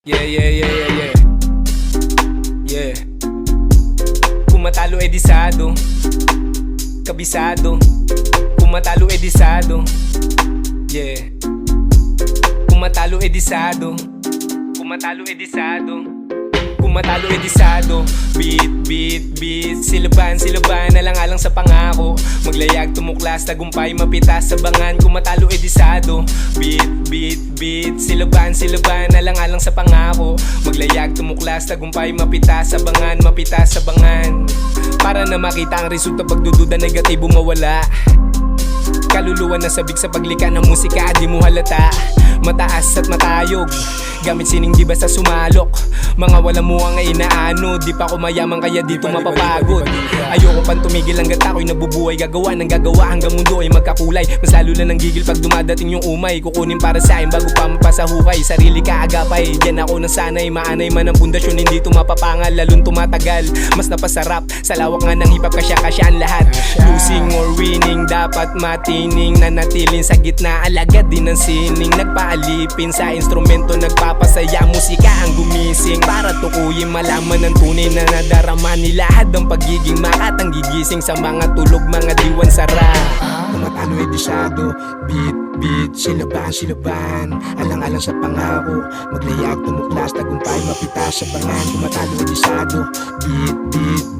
Yeah. Kung matalo edisado, kabisado. Kung matalo edisado, yeah. Kung matalo edisado, kung matalo edisado, kung matalo edisado. Beat Silaban alang-alang sa pangako. Maglayag, tumuklas, tagumpay, mapitas sa bangan. Kung matalo edisado. Beat Silaban alang-alang sa pangako. Maglayag, tumuklas, tagumpay, mapitas sa bangan. Mapitas sa bangan. Para na makita ang resulta, pagdududa, negatibo mawala. Kaluluwa na sabik sa paglika ng musika, di mo halata. Mataas at matayog, gamit sining di basta sumalok. Mga wala mo ang inaano, di pa ako mayaman kaya dito mapapagod. Ayoko pang tumigil hanggat ako'y nabubuhay. Gagawa ng gagawa hanggang mundo ay magkakulay. Mas lalo na nang gigil pag dumadating yung umay. Kukunin para sa akin bago pa mapasahukay. Sarili ka agapay, diyan ako nasanay. Maanay man ang pundasyon, hindi ito mapapangal. Lalong tumatagal, mas napasarap. Sa lawak nga ng hip-hop, kasya ang lahat. Losing or winning, dapat matining. Nanatiling sa gitna, alagad din ng sining. Nagpaalipin sa instrumento, nagpapasaya. Musika ang gumising para tukuyin, malaman ng tunay na nadarama nila. Hadang pagiging makatang gigising sa mga tulog, mga diwan sara. Kung matalo edisado, beat Silaban alang-alang sa pangako. Maglayag, tumuklas, tagumpay, mapitas sa bangan. Kung matalo edisado,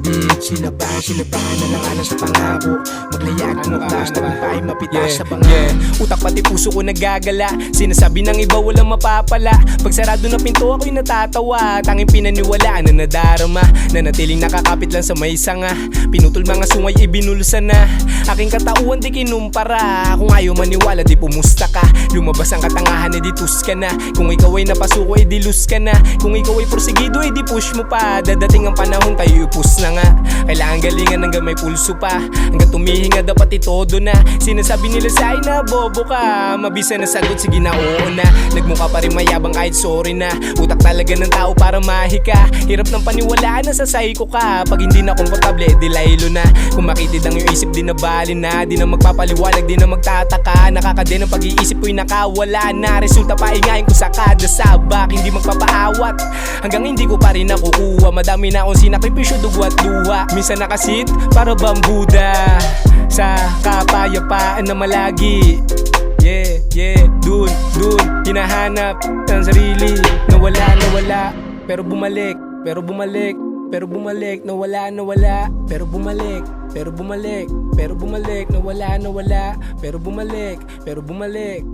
beat Silaban alang-alang sa pangako. Maglayag, tumuklas, tagumpay, mapitas sa bangan. Utak pati puso ko nagagala. Sinasabi ng iba walang mapapala. Pag sarado na pinto ako'y natatawa. Tanging pinaniwalaan na nadarama. Nanatiling nakakapit lang sa may sanga. Pinutol mga sungay, ibinulsa na. Aking katauhan di kinumpara. Kung ayaw maniwala di pumusta ka. Lumabas ang katangahan di tus ka na. Kung ikaw ay napasuko di lose ka na. Kung ikaw ay porsigido di push mo pa. Dadating ang panahon tayo ipus na nga. Kailangan galingan hanggang may pulso pa. Hanggang tumihinga dapat itodo na. Sinasabi nila sa akin na bobo ka. Mabisa na sagot, sige na oo na. Nagmukha pa rin mayabang kahit sorry na. Utak talaga ng tao para mahika. Hirap ng paniwalaan na sa psycho ka. Pag hindi na komportable di laylo na. Kung makitid ang iyong isip di na bali na. Di na magpapaliwanag, di na magtataka. Nakakadin ang pag-iisip ko'y nakawala na. Resulta pa ingayin ko sa kada sabak. Hindi magpapaawat hanggang hindi ko pa rin nakukuha. Madami na akong sinakripisyo, dugo at luha. Minsan nakasit para bambuda sa kapayapaan na malagi. Dun hinahanap ng sarili. Nawala pero bumalik. Nawala pero bumalik. Nawala pero bumalik.